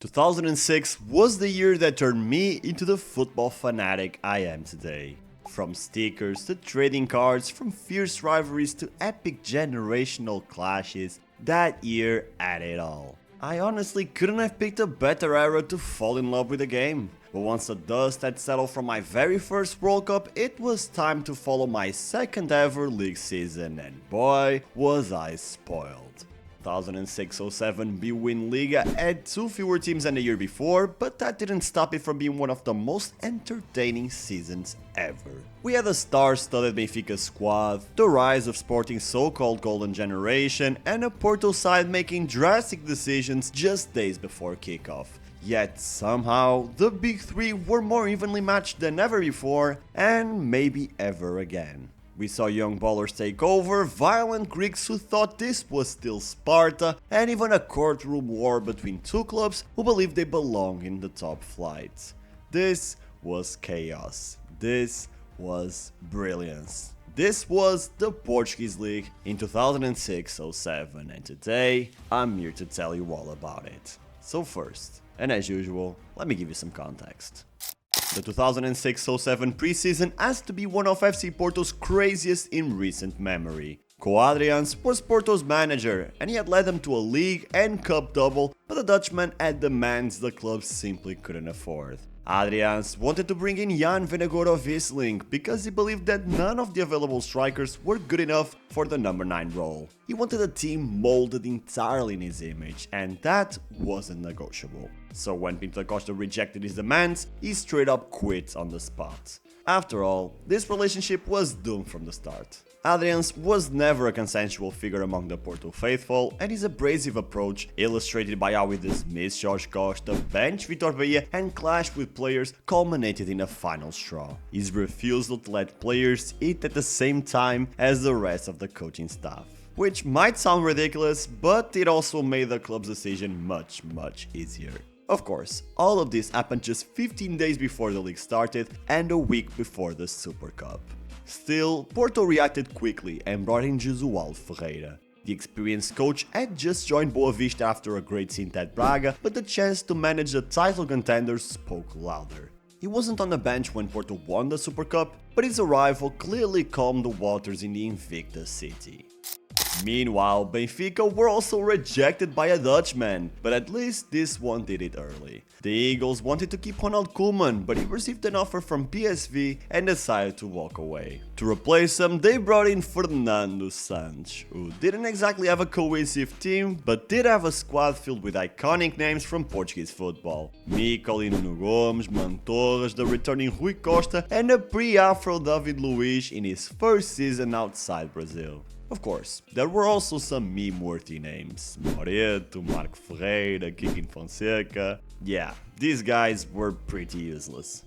2006 was the year that turned me into the football fanatic I am today. From stickers to trading cards, from fierce rivalries to epic generational clashes, that year had it all. I honestly couldn't have picked a better era to fall in love with the game. But once the dust had settled from my very first World Cup, it was time to follow my second ever league season, and boy was I spoiled. 2006-07 Bwin Liga had 2 fewer teams than the year before, but that didn't stop it from being one of the most entertaining seasons ever. We had a star-studded Benfica squad, the rise of Sporting's so-called golden generation, and a Porto side making drastic decisions just days before kickoff. Yet somehow, the big three were more evenly matched than ever before, and maybe ever again. We saw young ballers take over, violent Greeks who thought this was still Sparta, and even a courtroom war between 2 clubs who believed they belong in the top flight. This was chaos. This was brilliance. This was the Portuguese League in 2006-07, and today I'm here to tell you all about it. So first, and as usual, let me give you some context. The 2006-07 preseason has to be one of FC Porto's craziest in recent memory. Adriaans was Porto's manager, and he had led them to a league and cup double, but the Dutchman had demands the club simply couldn't afford. Adriaans wanted to bring in Jan Vennegoor of Wisseling because he believed that none of the available strikers were good enough for the number 9 role. He wanted a team molded entirely in his image, and that wasn't negotiable. So when Rui Costa rejected his demands, he straight up quit on the spot. After all, this relationship was doomed from the start. Adriaans was never a consensual figure among the Porto faithful, and his abrasive approach, illustrated by how he dismissed Rui Costa, benched Vitor Bahia and clashed with players, culminated in a final straw: his refusal to let players eat at the same time as the rest of the coaching staff. Which might sound ridiculous, but it also made the club's decision much easier. Of course, all of this happened just 15 days before the league started and a week before the Super Cup. Still, Porto reacted quickly and brought in Jesualdo Ferreira. The experienced coach had just joined Boa Vista after a great stint at Braga, but the chance to manage the title contenders spoke louder. He wasn't on the bench when Porto won the Super Cup, but his arrival clearly calmed the waters in the Invictus city. Meanwhile, Benfica were also rejected by a Dutchman, but at least this one did it early. The Eagles wanted to keep Ronald Koeman, but he received an offer from PSV and decided to walk away. To replace him, they brought in Fernando Santos, who didn't exactly have a cohesive team, but did have a squad filled with iconic names from Portuguese football. Michael Nuno Gomes, Montou, the returning Rui Costa, and a pre-Afro David Luiz in his first season outside Brazil. Of course, there were also some meme-worthy names: Moreto, Marco Ferreira, Kiki Fonseca. Yeah, these guys were pretty useless.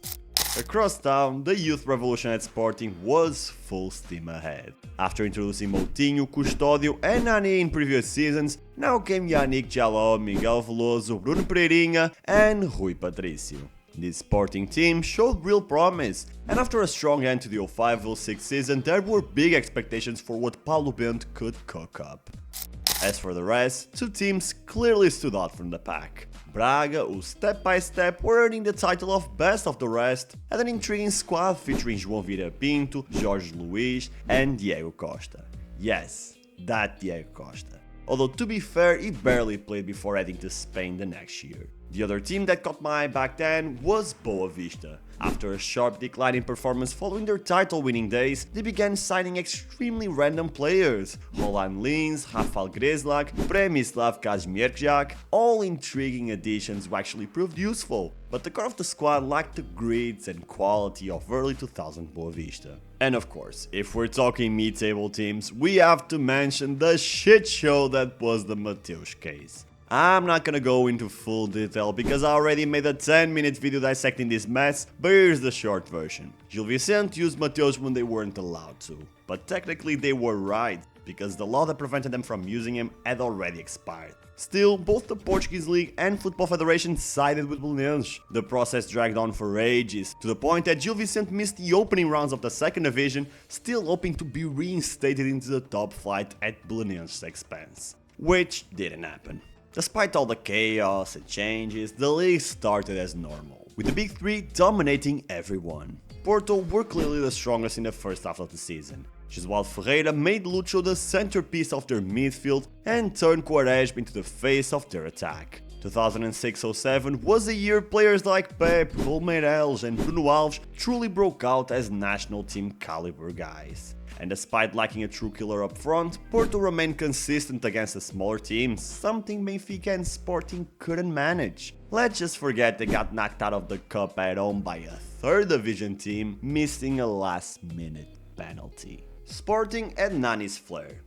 Across town, the youth revolution at Sporting was full steam ahead. After introducing Moutinho, Custódio and Nani in previous seasons, now came Yannick Jaló, Miguel Veloso, Bruno Pereirinha and Rui Patricio. This Sporting team showed real promise, and after a strong end to the 05-06 season, there were big expectations for what Paulo Bento could cook up. As for the rest, 2 teams clearly stood out from the pack. Braga, who step by step were earning the title of best of the rest, had an intriguing squad featuring João Vieira Pinto, Jorge Luiz and Diego Costa. Yes, that Diego Costa. Although to be fair, he barely played before heading to Spain the next year. The other team that caught my eye back then was Boa Vista. After a sharp decline in performance following their title-winning days, they began signing extremely random players: Roland Lins, Rafael Grezlak, Przemysław Kazimierczak, all intriguing additions who actually proved useful, but the core of the squad lacked the grit and quality of early 2000 Boa Vista. And of course, if we're talking mid-table teams, we have to mention the shit show that was the Mateus case. I'm not gonna go into full detail because I already made a 10-minute video dissecting this mess, but here's the short version. Gil Vicente used Mateus when they weren't allowed to, but technically they were right, because the law that prevented them from using him had already expired. Still, both the Portuguese League and Football Federation sided with Belenenses. The process dragged on for ages, to the point that Gil Vicente missed the opening rounds of the second division, still hoping to be reinstated into the top flight at Belenenses' expense. Which didn't happen. Despite all the chaos and changes, the league started as normal, with the big three dominating everyone. Porto were clearly the strongest in the first half of the season. João Ferreira made Lucho the centerpiece of their midfield and turned Quaresma into the face of their attack. 2006-07 was a year players like Pep, Palmeiras and Bruno Alves truly broke out as national team caliber guys. And despite lacking a true killer up front, Porto remained consistent against the smaller teams, something Benfica and Sporting couldn't manage. Let's just forget they got knocked out of the cup at home by a third division team, missing a last-minute penalty. Sporting had Nani's flair,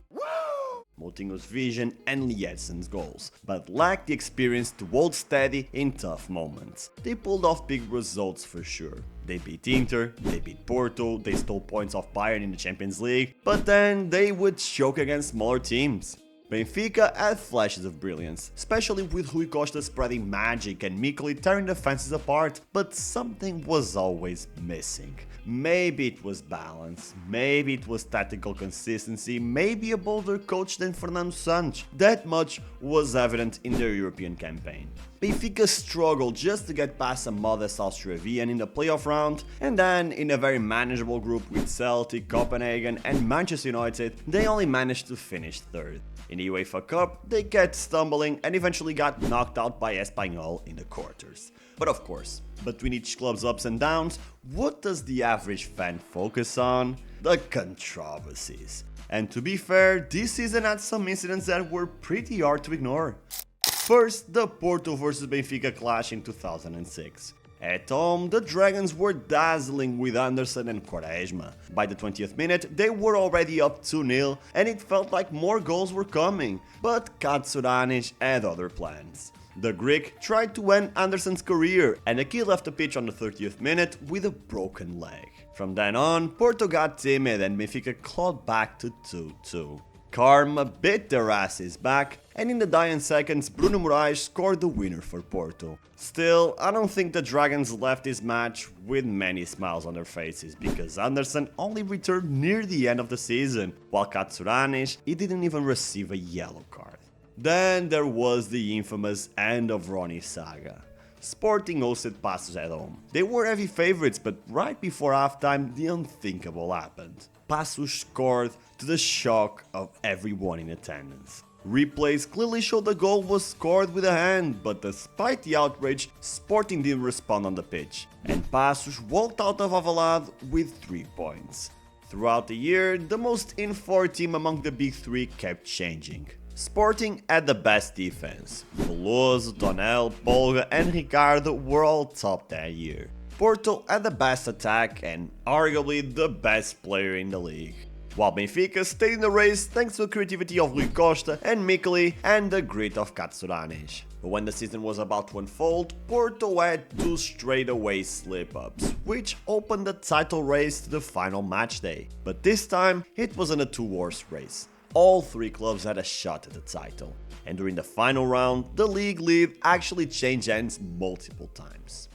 Moutinho's vision and Lietzsen's goals, but lacked the experience to hold steady in tough moments. They pulled off big results for sure. They beat Inter, they beat Porto, they stole points off Bayern in the Champions League, but then they would choke against smaller teams. Benfica had flashes of brilliance, especially with Rui Costa spreading magic and meekly tearing defenses apart, but something was always missing. Maybe it was balance, maybe it was tactical consistency, maybe a bolder coach than Fernando Santos. That much was evident in their European campaign. Benfica struggled just to get past a modest Austria Vienna in the playoff round, and then in a very manageable group with Celtic, Copenhagen and Manchester United, they only managed to finish third. In the UEFA Cup, they kept stumbling and eventually got knocked out by Espanyol in the quarters. But of course, between each club's ups and downs, what does the average fan focus on? The controversies. And to be fair, this season had some incidents that were pretty hard to ignore. First, the Porto vs Benfica clash in 2006. At home, the Dragons were dazzling with Anderson and Quaresma. By the 20th minute, they were already up 2-0 and it felt like more goals were coming, but Katsuranis had other plans. The Greek tried to end Anderson's career and the kid left the pitch on the 30th minute with a broken leg. From then on, Porto got timid and Benfica clawed back to 2-2. Karma bit their asses back, and in the dying seconds, Bruno Moraes scored the winner for Porto. Still, I don't think the Dragons left this match with many smiles on their faces, because Anderson only returned near the end of the season, while Katsuranis, he didn't even receive a yellow card. Then there was the infamous end of Ronnie's saga. Sporting hosted Passos at home. They were heavy favorites, but right before halftime, the unthinkable happened. Passos scored to the shock of everyone in attendance. Replays clearly showed the goal was scored with a hand, but despite the outrage, Sporting didn't respond on the pitch, and Passos walked out of Alvalade with 3 points. Throughout the year, the most in-form team among the big three kept changing. Sporting had the best defense. Veloso, Tonel, Polga and Ricardo were all top that year. Porto had the best attack and arguably the best player in the league. While Benfica stayed in the race thanks to the creativity of Rui Costa and Mikeli and the grit of Katsuranis. But when the season was about to unfold, Porto had 2 straightaway slip-ups, which opened the title race to the final match day. But this time, it wasn't a 2-horse race. All 3 clubs had a shot at the title, and during the final round, the league lead actually changed hands multiple times.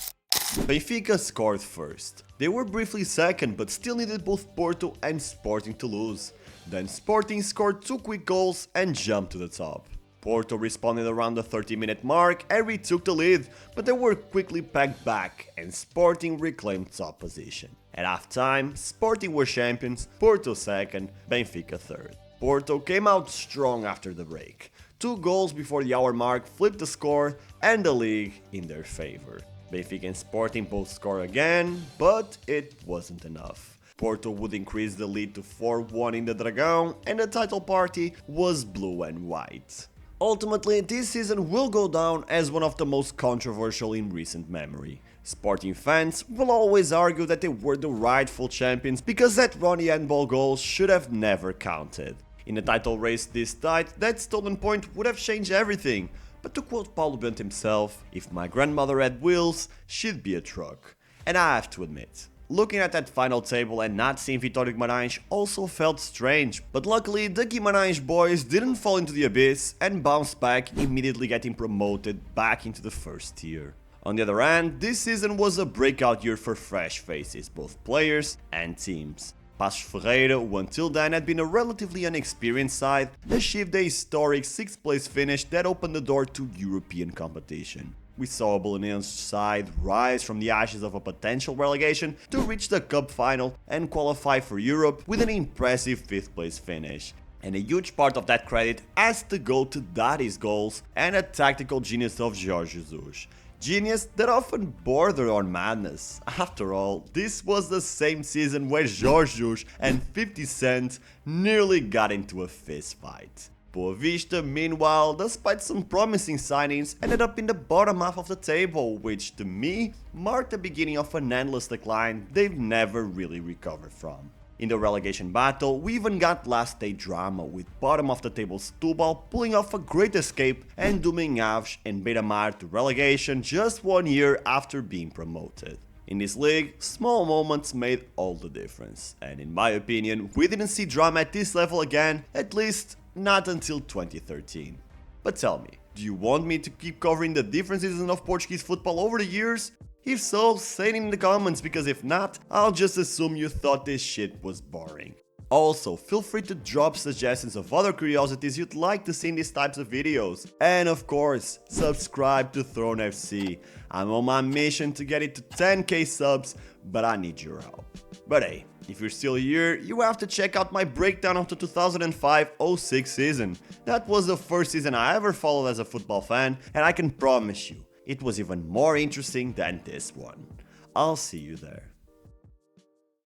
Benfica scored first. They were briefly second, but still needed both Porto and Sporting to lose. Then Sporting scored 2 quick goals and jumped to the top. Porto responded around the 30-minute mark and retook the lead, but they were quickly pegged back and Sporting reclaimed top position. At halftime, Sporting were champions, Porto second, Benfica third. Porto came out strong after the break. 2 goals before the hour mark flipped the score and the league in their favor. Benfica and Sporting both scored again, but it wasn't enough. Porto would increase the lead to 4-1 in the Dragão, and the title party was blue and white. Ultimately, this season will go down as one of the most controversial in recent memory. Sporting fans will always argue that they were the rightful champions because that Ronnie handball goal should have never counted. In a title race this tight, that stolen point would have changed everything. But to quote Paulo Bento himself, if my grandmother had wheels, she'd be a truck. And I have to admit, looking at that final table and not seeing Vitória Guimarães also felt strange, but luckily the Guimarães boys didn't fall into the abyss and bounced back, immediately getting promoted back into the first tier. On the other hand, this season was a breakout year for fresh faces, both players and teams. Passos Ferreira, who until then had been a relatively unexperienced side, achieved a historic 6th place finish that opened the door to European competition. We saw a Belenenses side rise from the ashes of a potential relegation to reach the cup final and qualify for Europe with an impressive 5th place finish. And a huge part of that credit has to go to Daddy's goals and a tactical genius of Jorge Jesus. Genius that often bordered on madness. After all, this was the same season where Jorge Jesus and 50 Cent nearly got into a fist fight. Boa Vista, meanwhile, despite some promising signings, ended up in the bottom half of the table, which to me marked the beginning of an endless decline they've never really recovered from. In the relegation battle, we even got last day drama, with bottom of the table Setúbal pulling off a great escape and dooming Aves and Beira-Mar to relegation just 1 year after being promoted. In this league, small moments made all the difference, and in my opinion, we didn't see drama at this level again, at least not until 2013. But tell me, do you want me to keep covering the different seasons of Portuguese football over the years? If so, say it in the comments, because if not, I'll just assume you thought this shit was boring. Also, feel free to drop suggestions of other curiosities you'd like to see in these types of videos. And of course, subscribe to Throne FC. I'm on my mission to get it to 10k subs, but I need your help. But hey, if you're still here, you have to check out my breakdown of the 2005-06 season. That was the first season I ever followed as a football fan, and I can promise you, it was even more interesting than this one. I'll see you there.